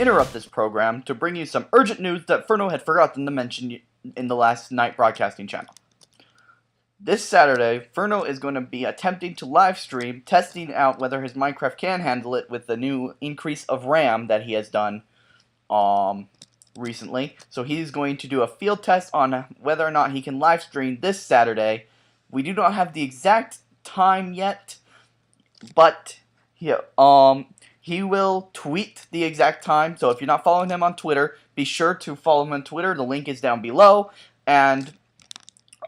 interrupt this program to bring you some urgent news that Ferno had forgotten to mention in the last night broadcasting channel. This Saturday, Ferno is going to be attempting to live stream, testing out whether his Minecraft can handle it with the new increase of RAM that he has done recently. So he's going to do a field test on whether or not he can live stream this Saturday. We do not have the exact time yet, but he will tweet the exact time. So if you're not following him on Twitter, be sure to follow him on Twitter. The link is down below. And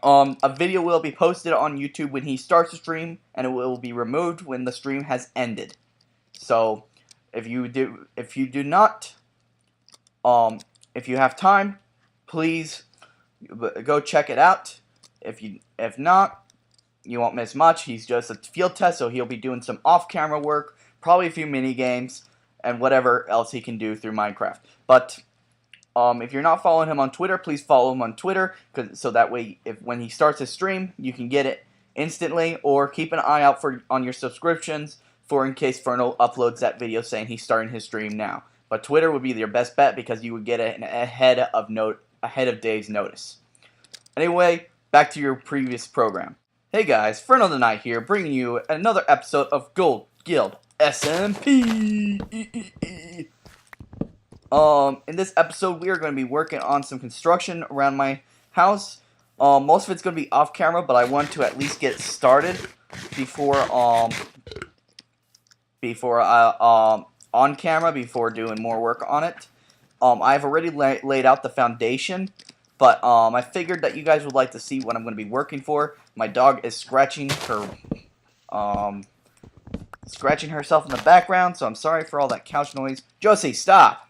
a video will be posted on YouTube when he starts the stream, and it will be removed when the stream has ended. So if you have time, please go check it out. If not, you won't miss much. He's just a field test, so he'll be doing some off-camera work, probably a few mini games, and whatever else he can do through Minecraft. But if you're not following him on Twitter, please follow him on Twitter, so that way, when he starts his stream, you can get it instantly. Or keep an eye out on your subscriptions for in case Ferno uploads that video saying he's starting his stream now. But Twitter would be your best bet because you would get it ahead of days notice. Anyway, back to your previous program. Hey guys, Ferno the Knight here, bringing you another episode of GoldGuild SMP. In this episode, we are going to be working on some construction around my house. Most of it's going to be off camera, but I want to at least get started before on camera before doing more work on it. I've already laid out the foundation, but I figured that you guys would like to see what I'm going to be working for. My dog is scratching herself in the background, so I'm sorry for all that couch noise. Josie, stop!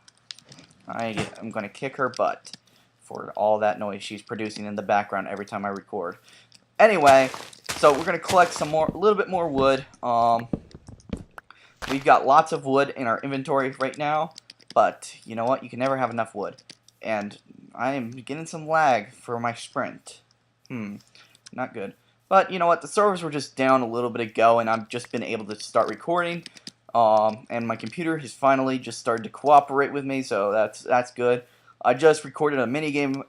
I'm going to kick her butt for all that noise she's producing in the background every time I record. Anyway, so we're going to collect a little bit more wood. We've got lots of wood in our inventory right now, but you know what? You can never have enough wood. And I am getting some lag for my sprint. Not good. But you know what? The servers were just down a little bit ago, and I've just been able to start recording. And my computer has finally just started to cooperate with me, so that's good. I just recorded a minigame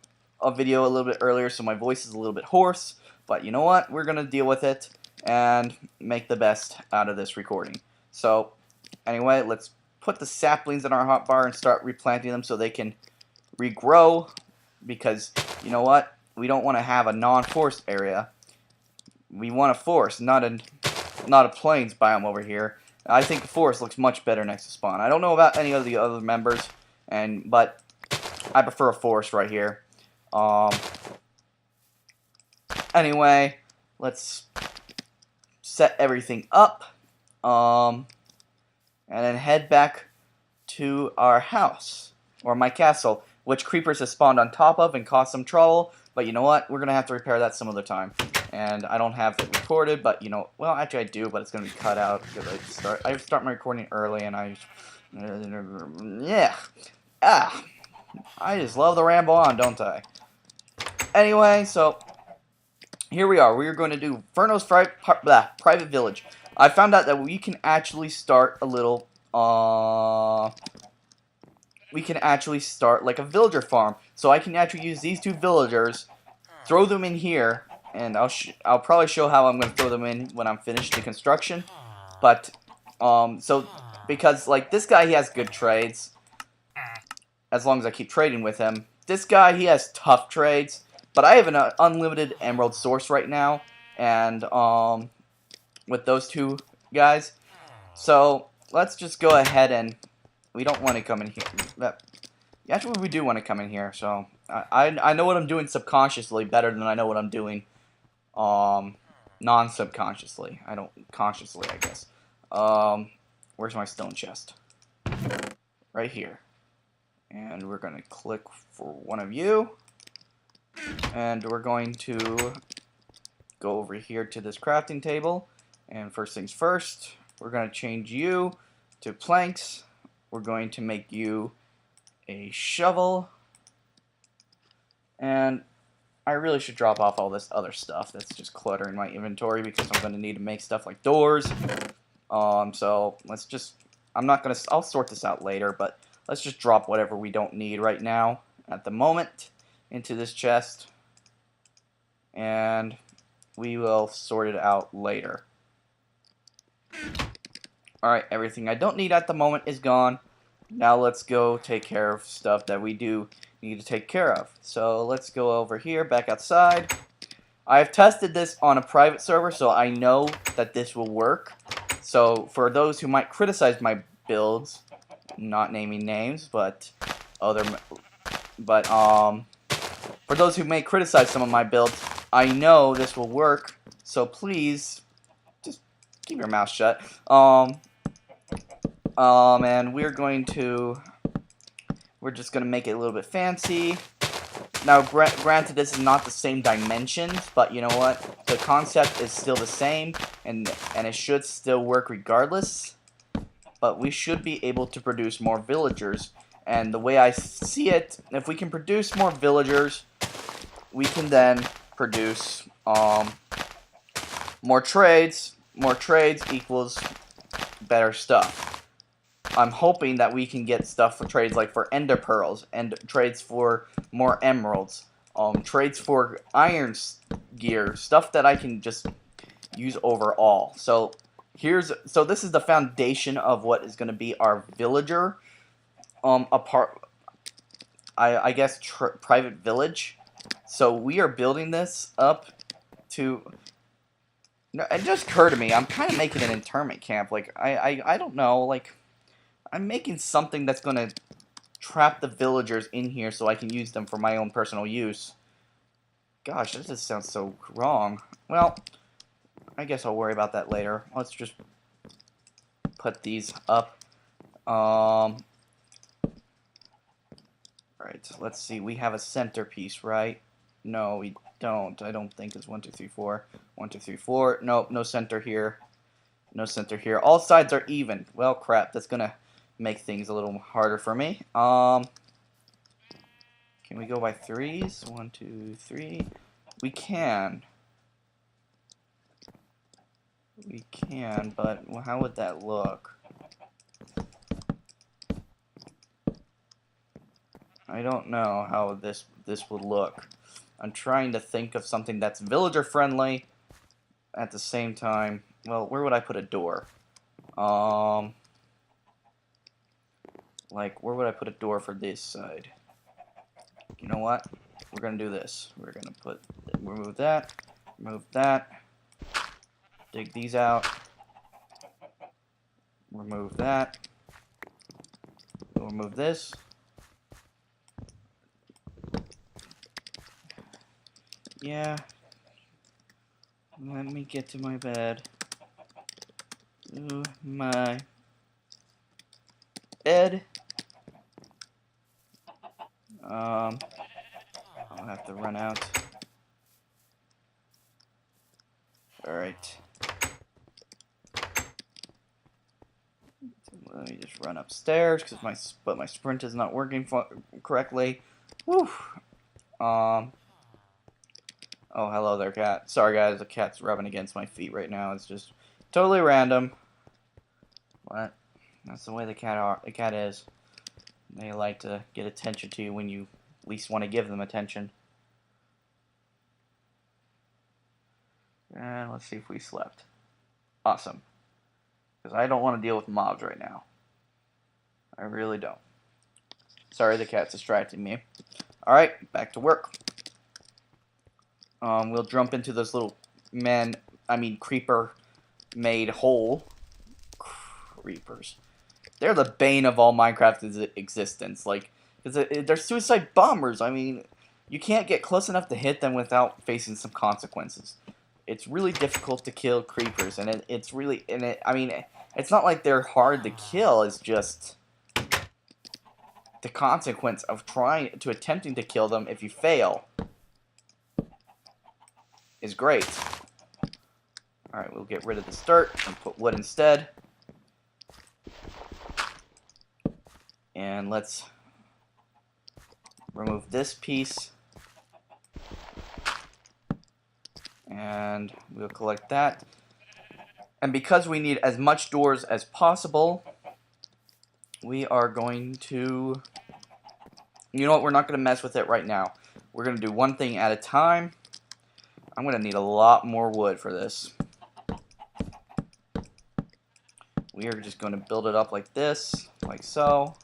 video a little bit earlier, so my voice is a little bit hoarse. But you know what? We're going to deal with it and make the best out of this recording. So, anyway, let's put the saplings in our hotbar and start replanting them so they can regrow, because, you know what? We don't want to have a non-forest area. We want a forest, not a plains biome over here. I think the forest looks much better next to spawn. I don't know about any of the other members, but I prefer a forest right here. Anyway, let's set everything up. And then head back to our house, or my castle, which creepers have spawned on top of and caused some trouble. But you know what? We're going to have to repair that some other time. And I don't have it recorded, but you know, well, actually I do, but it's going to be cut out because I start my recording early, and I just love the ramble on, don't I? Anyway, so here we are. We are going to do Ferno's private village. I found out that we can actually start a little, we can actually start like a villager farm. So I can actually use these two villagers, throw them in here, and I'll probably show how I'm going to throw them in when I'm finished the construction. But, so, because, like, this guy, he has good trades, as long as I keep trading with him. This guy, he has tough trades, but I have an unlimited emerald source right now, and, with those two guys. So, let's just go ahead and, we don't want to come in here. Actually, we do want to come in here, so, I know what I'm doing subconsciously better than I know what I'm doing non-subconsciously. I don't consciously, I guess. Where's my stone chest? Right here. And we're going to click for one of you. And we're going to go over here to this crafting table. And first things first, we're going to change you to planks. We're going to make you a shovel. And I really should drop off all this other stuff that's just cluttering my inventory, because I'm going to need to make stuff like doors. So let's just, I'll sort this out later, but let's just drop whatever we don't need right now at the moment into this chest, and we will sort it out later. Alright, everything I don't need at the moment is gone. Now let's go take care of stuff that we do need to take care of. So let's go over here, back outside. I've tested this on a private server, so I know that this will work. So for those who might criticize my builds, not naming names, but for those who may criticize some of my builds, I know this will work. So please, just keep your mouth shut. And we're just gonna make it a little bit fancy. Now, granted, this is not the same dimensions, but you know what? The concept is still the same, and it should still work regardless. But we should be able to produce more villagers, and the way I see it, if we can produce more villagers, we can then produce more trades. More trades equals better stuff. I'm hoping that we can get stuff for trades like for ender pearls, and trades for more emeralds, trades for iron gear, stuff that I can just use overall. So this is the foundation of what is going to be our villager, I guess private village. So we are building this up to. No, it just occurred to me, I'm kind of making an internment camp. Like I don't know, like. I'm making something that's going to trap the villagers in here so I can use them for my own personal use. Gosh, that just sounds so wrong. Well, I guess I'll worry about that later. Let's just put these up. Alright, let's see. We have a centerpiece, right? No, we don't. I don't think it's 1, 2, 3, 4. 1, 2, 3, 4. Nope, no center here. No center here. All sides are even. Well, crap. That's going to make things a little harder for me. Can we go by threes? 1, 2, 3. We can. We can, but how would that look? I don't know how this would look. I'm trying to think of something that's villager friendly at the same time. Well, where would I put a door? Like, where would I put a door for this side? You know what? We're gonna do this. We're gonna remove that, dig these out, remove that, we'll remove this. Yeah. Let me get to my bed. Ooh, my bed. I'll have to run out. Alright. Let me just run upstairs because my sprint is not working correctly. Whew. Oh, hello there, cat. Sorry, guys, the cat's rubbing against my feet right now. It's just totally random. What? That's the way the cat is. They like to get attention to you when you least want to give them attention. And let's see if we slept. Awesome. Because I don't want to deal with mobs right now. I really don't. Sorry, the cat's distracting me. Alright, back to work. We'll jump into this little creeper-made hole. Creepers. They're the bane of all Minecraft's existence. Like, because they're suicide bombers. I mean, you can't get close enough to hit them without facing some consequences. It's really difficult to kill creepers, and it's not like they're hard to kill. It's just the consequence of attempting to kill them if you fail is great. Alright, we'll get rid of this dirt and put wood instead. And let's remove this piece. And we'll collect that. And because we need as much doors as possible, we are going to... You know what? We're not going to mess with it right now. We're going to do one thing at a time. I'm going to need a lot more wood for this. We are just going to build it up like this, like so.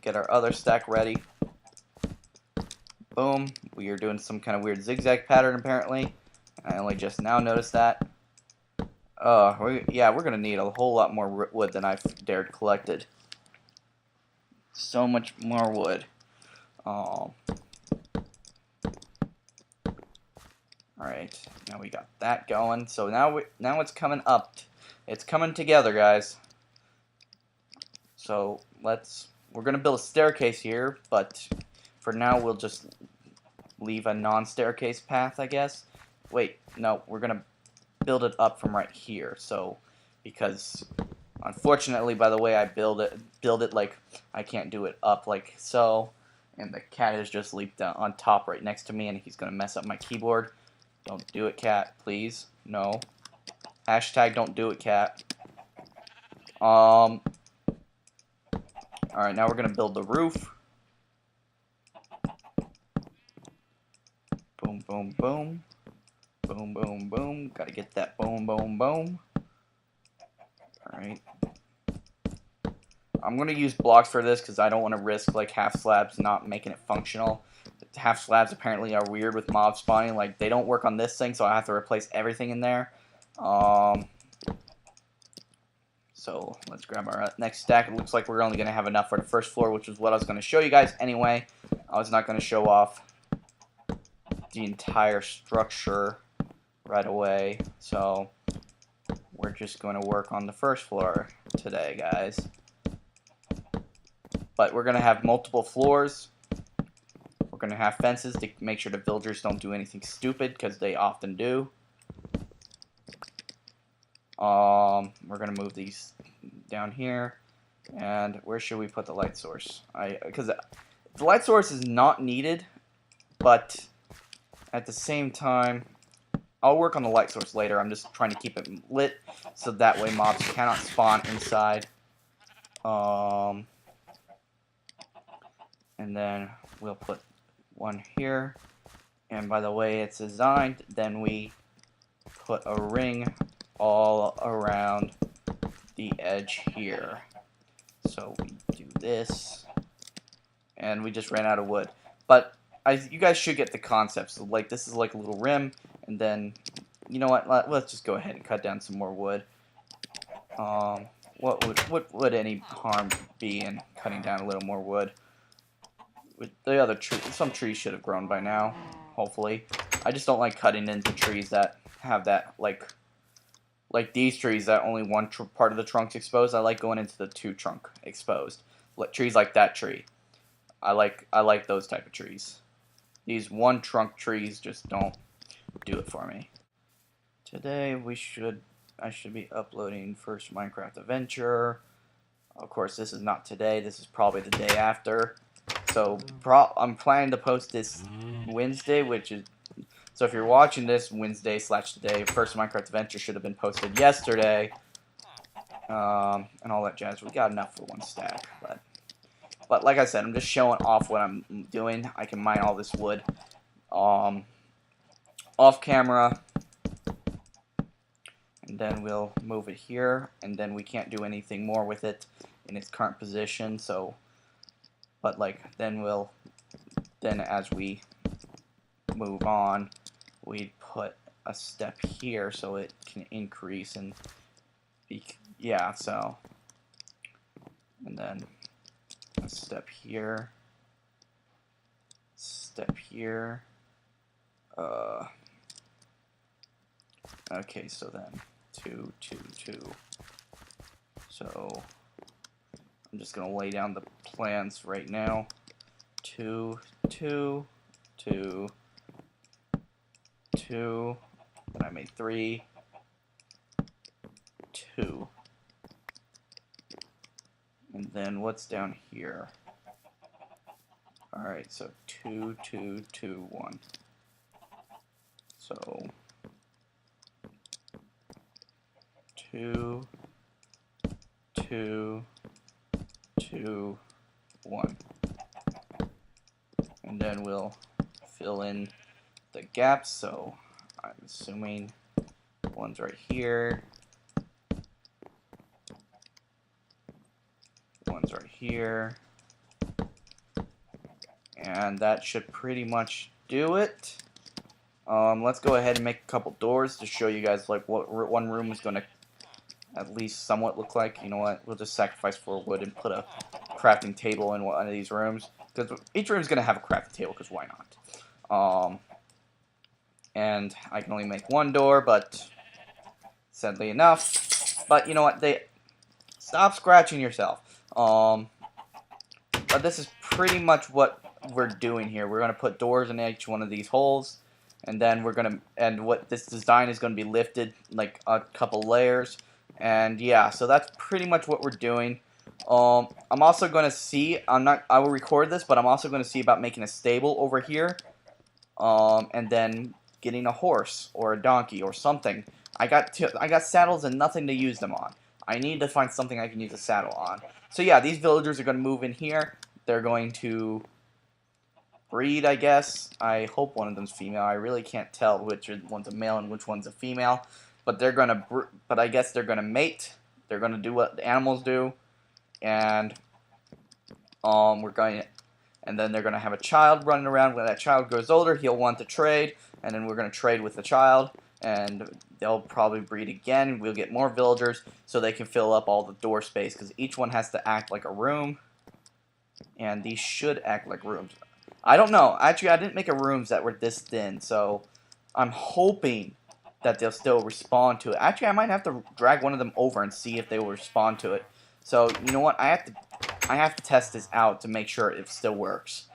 Get our other stack ready. Boom. We are doing some kind of weird zigzag pattern apparently. I only just now noticed that. Yeah, we're going to need a whole lot more wood than I've dared collected. So much more wood. Alright, now we got that going. So now it's coming up. It's coming together, guys. So we're gonna build a staircase here, but for now we'll just leave a non-staircase path, I guess. Wait, no, we're gonna build it up from right here. So because unfortunately, by the way I build it like I can't do it up like so, and the cat has just leaped down on top right next to me, and he's gonna mess up my keyboard. Don't do it, cat, please. No. Hashtag don't do it, cat. Alright, now we're gonna build the roof. Boom, boom, boom. Boom, boom, boom. Gotta get that boom, boom, boom. Alright. I'm gonna use blocks for this because I don't want to risk like half slabs not making it functional. Half slabs apparently are weird with mob spawning. Like, they don't work on this thing, so I have to replace everything in there. So let's grab our next stack. It looks like we're only going to have enough for the first floor, which is what I was going to show you guys anyway. I was not going to show off the entire structure right away. So we're just going to work on the first floor today, guys. But we're going to have multiple floors. We're going to have fences to make sure the villagers don't do anything stupid, because they often do. We're going to move these down here. And where should we put the light source? Because the light source is not needed, but at the same time, I'll work on the light source later. I'm just trying to keep it lit, so that way mobs cannot spawn inside. And then we'll put one here, and by the way it's designed, then we put a ring all around the edge here. So we do this, and we just ran out of wood, but you guys should get the concept. So like, this is like a little rim, and then you know what, let's just go ahead and cut down some more wood. What would any harm be in cutting down a little more wood? With the other tree, some trees should have grown by now, hopefully. I just don't like cutting into trees that have that, like these trees that only one part of the trunk's exposed. I like going into the two trunk exposed. Trees like that tree. I like those type of trees. These one trunk trees just don't do it for me. Today I should be uploading first Minecraft adventure. Of course, this is not today. This is probably the day after. So I'm planning to post this Wednesday, so if you're watching this Wednesday/today, first Minecraft adventure should have been posted yesterday, and all that jazz. We got enough for one stack, but like I said, I'm just showing off what I'm doing. I can mine all this wood, off camera, and then we'll move it here, and then we can't do anything more with it in its current position. So. But like, then as we move on, we put a step here so it can increase and yeah, so, and then a step here, okay, so then 2, 2, 2. So I'm just gonna lay down the plans right now. 2, 2, 2, 2. Then I made 3, 2. And then what's down here? Alright, so 2, 2, 2, 1. So 2, 2, 2, 1. And then we'll fill in the gaps, so I'm assuming one's right here, one's right here, and that should pretty much do it. Let's go ahead and make a couple doors to show you guys like what one room is going to at least somewhat look like. You know what, we'll just sacrifice 4 wood and put a crafting table in one of these rooms, because each room is going to have a crafting table, because why not? And I can only make 1 door, but sadly enough. But you know what, stop scratching yourself. But this is pretty much what we're doing here. We're going to put doors in each one of these holes, and then we're going to, and what this design is going to be lifted like a couple layers. And yeah, so that's pretty much what we're doing. I'm also going to see, I will record this, but I'm also going to see about making a stable over here. And then getting a horse or a donkey or something. I got saddles and nothing to use them on. I need to find something I can use a saddle on. So yeah, these villagers are going to move in here. They're going to breed, I guess. I hope one of them's female. I really can't tell which one's a male and which one's a female. But they're going to, but I guess they're going to mate. They're going to do what the animals do, and and then they're going to have a child running around. When that child grows older, he'll want to trade, and then we're going to trade with the child, and they'll probably breed again. We'll get more villagers so they can fill up all the door space, because each one has to act like a room, and these should act like rooms. I don't know. Actually, I didn't make a rooms that were this thin, so I'm hoping that they'll still respond to it. Actually, I might have to drag one of them over and see if they will respond to it. So, you know what? I have to test this out to make sure it still works.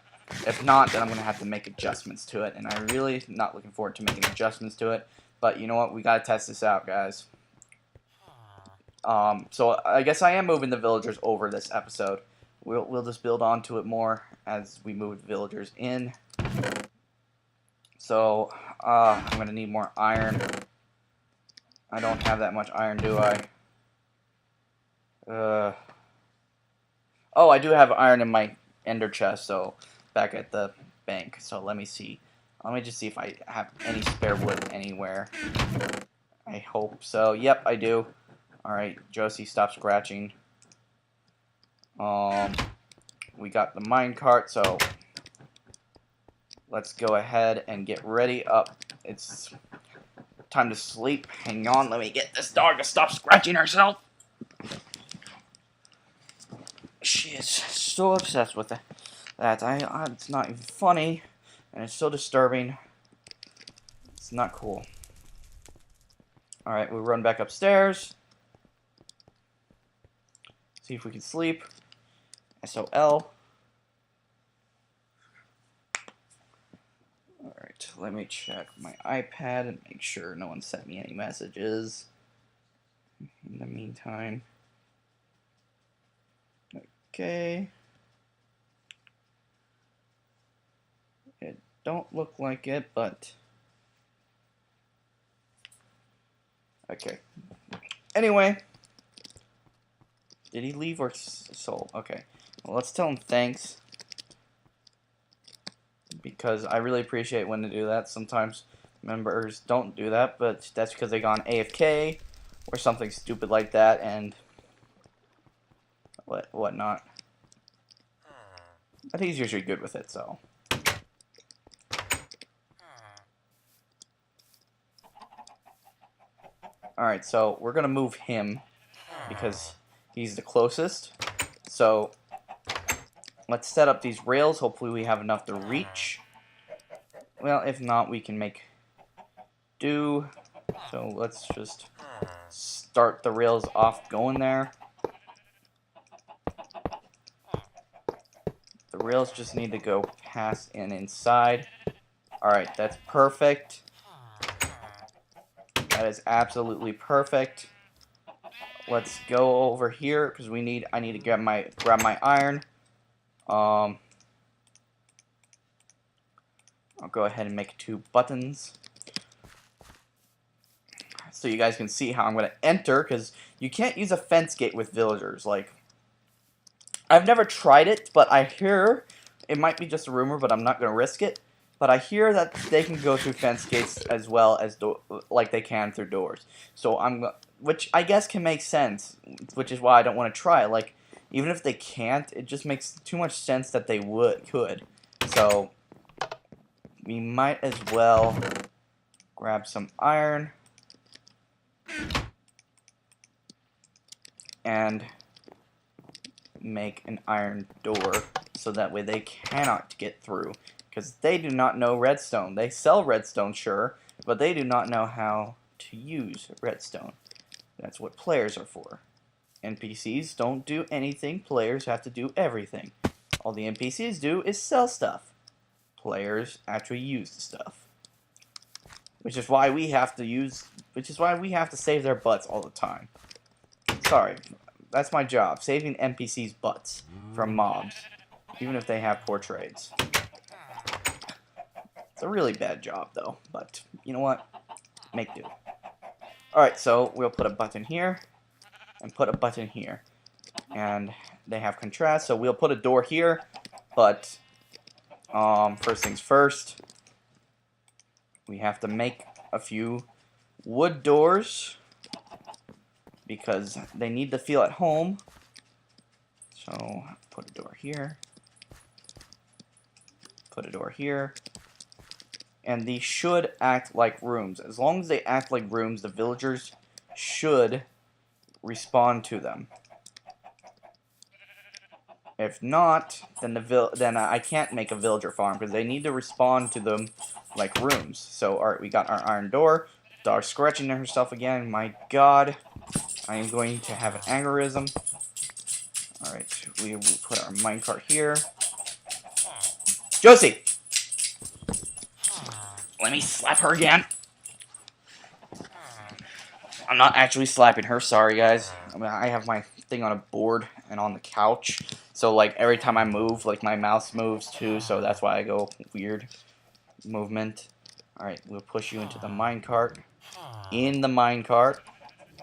If not, then I'm going to have to make adjustments to it, and I'm really not looking forward to making adjustments to it. But you know what? We got to test this out, guys. So I guess I am moving the villagers over this episode. We'll just build onto it more as we move the villagers in. So, I'm going to need more iron. I don't have that much iron, do I? Oh, I do have iron in my ender chest, so back at the bank. So let me see. Let me just see if I have any spare wood anywhere. I hope so. Yep, I do. Alright, Josie, stop scratching. We got the minecart, so let's go ahead and get ready up. It's time to sleep. Hang on, let me get this dog to stop scratching herself. She is so obsessed with that. It's not even funny, and it's so disturbing. It's not cool. Alright, we run back upstairs. See if we can sleep. SOL. Alright, let me check my iPad and make sure no one sent me any messages in the meantime. Okay. It don't look like it, but okay. Anyway, did he leave or sold? Okay. Well, let's tell him thanks, because I really appreciate when they do that. Sometimes members don't do that, but that's because they gone AFK or something stupid like that, and whatnot. But he's usually good with it, so. Alright, so we're gonna move him because he's the closest. So let's set up these rails. Hopefully we have enough to reach. Well, if not, we can make do. So let's just start the rails off going there. The rails just need to go past and inside. Alright, that's perfect. That is absolutely perfect. Let's go over here because I need to grab my iron. I'll go ahead and make 2 buttons so you guys can see how I'm going to enter, because you can't use a fence gate with villagers. Like, I've never tried it, but I hear it might be just a rumor, but I'm not gonna risk it. But I hear that they can go through fence gates as well as like they can through doors. So which I guess can make sense, which is why I don't want to try it. Like, even if they can't, it just makes too much sense that they could. So we might as well grab some iron and make an iron door so that way they cannot get through, because they do not know redstone. They sell redstone, sure, but they do not know how to use redstone. That's what players are for. NPCs don't do anything. Players have to do everything. All the NPCs do is sell stuff. Players actually use the stuff. Which is why we have to save their butts all the time. Sorry, that's my job, saving NPCs' butts from mobs, even if they have poor trades. It's a really bad job, though, but you know what? Make do. Alright, so we'll put a button here, and put a button here. And they have contrast, so we'll put a door here, but first things first, we have to make a few wood doors, because they need to feel at home. So put a door here, put a door here, and these should act like rooms. As long as they act like rooms, the villagers should respond to them. If not, then I can't make a villager farm, because they need to respond to them like rooms. So alright, we got our iron door. Dog scratching herself again. My god. I am going to have an aneurysm. Alright, we will put our minecart here. Josie! Let me slap her again. I'm not actually slapping her, sorry guys. I mean, I have my thing on a board and on the couch. So like every time I move, like my mouse moves too, so that's why I go weird movement. Alright, we'll push you into the minecart. In the minecart.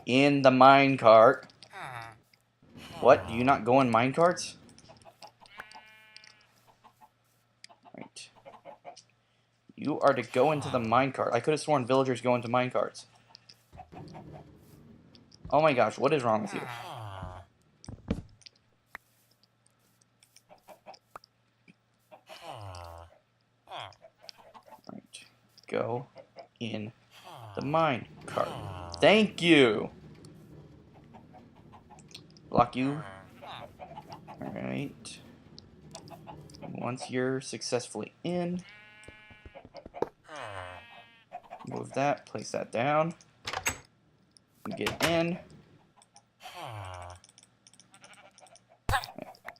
In the minecart. What? Do you not go in minecarts? Right. You are to go into the minecart. I could have sworn villagers go into minecarts. Oh my gosh, what is wrong with you? Right. Go in the minecart. Thank you! Block you. Alright. Once you're successfully in, move that, place that down. Get in.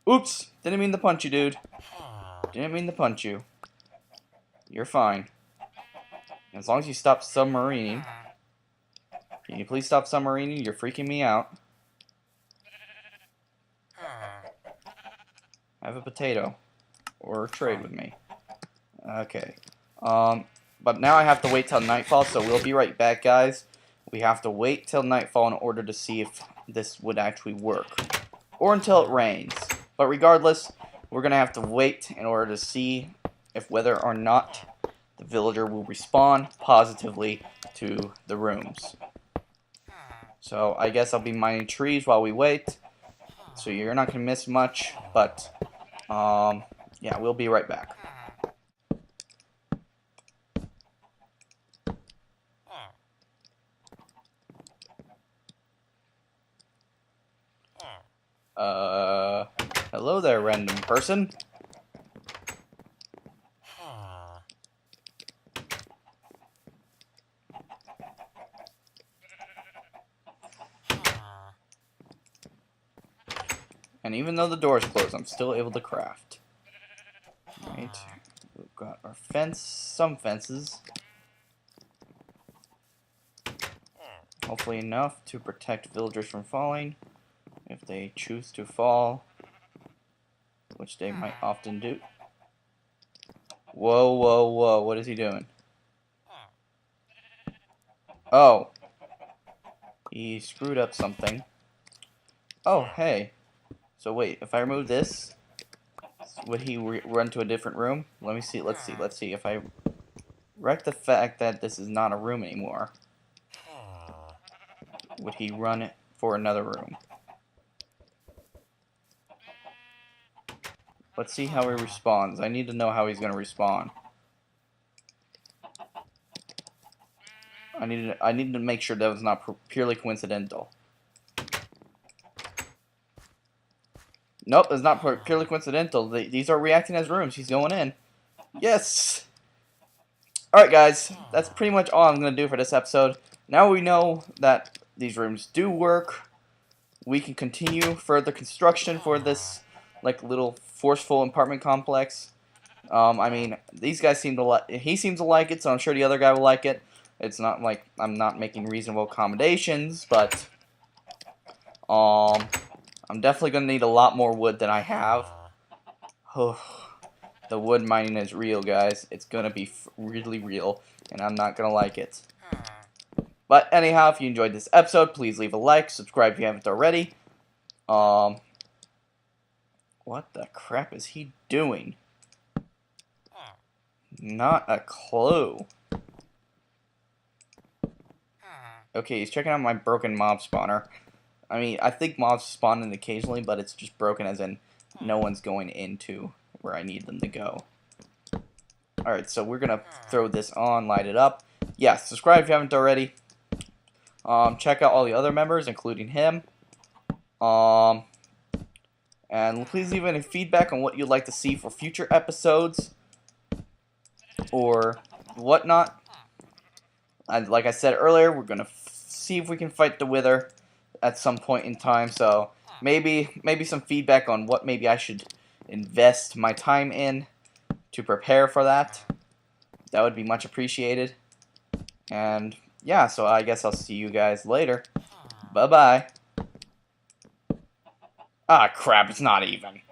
Oops! Didn't mean to punch you, dude. Didn't mean to punch you. You're fine. As long as you stop submarining. Can you please stop submarining? You're freaking me out. Have a potato. Or trade with me. Okay. But now I have to wait till nightfall, so we'll be right back, guys. We have to wait till nightfall in order to see if this would actually work. Or until it rains. But regardless, we're going to have to wait in order to see if whether or not the villager will respond positively to the rooms. So I guess I'll be mining trees while we wait. So you're not going to miss much, but yeah, we'll be right back. Hello there, random person. And even though the door is closed, I'm still able to craft. Right. We've got our fence, some fences. Hopefully enough to protect villagers from falling. If they choose to fall, which they might often do. Whoa, whoa, whoa, what is he doing? Oh. He screwed up something. Oh, hey. So wait, if I remove this, would he run to a different room? Let me see. Let's see. If I wreck the fact that this is not a room anymore, would he run it for another room? Let's see how he responds. I need to know how he's going to respond. I need to make sure that was not purely coincidental. Nope, it's not purely coincidental. These are reacting as rooms. He's going in. Yes! Alright guys, that's pretty much all I'm going to do for this episode. Now we know that these rooms do work. We can continue further construction for this like little forceful apartment complex. I mean, these guys seem to like. He seems to like it, so I'm sure the other guy will like it. It's not like I'm not making reasonable accommodations, but I'm definitely gonna need a lot more wood than I have. The wood mining is real, guys. It's gonna be really real, and I'm not gonna like it. But anyhow, if you enjoyed this episode, please leave a like, subscribe if you haven't already. What the crap is he doing? Not a clue. Okay, he's checking out my broken mob spawner. I mean, I think mobs spawn in occasionally, but it's just broken as in no one's going into where I need them to go. Alright, so we're gonna throw this on, light it up. Yeah, subscribe if you haven't already. Check out all the other members, including him. And please leave any feedback on what you'd like to see for future episodes or whatnot. And like I said earlier, we're gonna see if we can fight the Wither at some point in time. So maybe some feedback on what maybe I should invest my time in to prepare for that. That would be much appreciated. And yeah, so I guess I'll see you guys later. Bye-bye. Ah, crap, it's not even.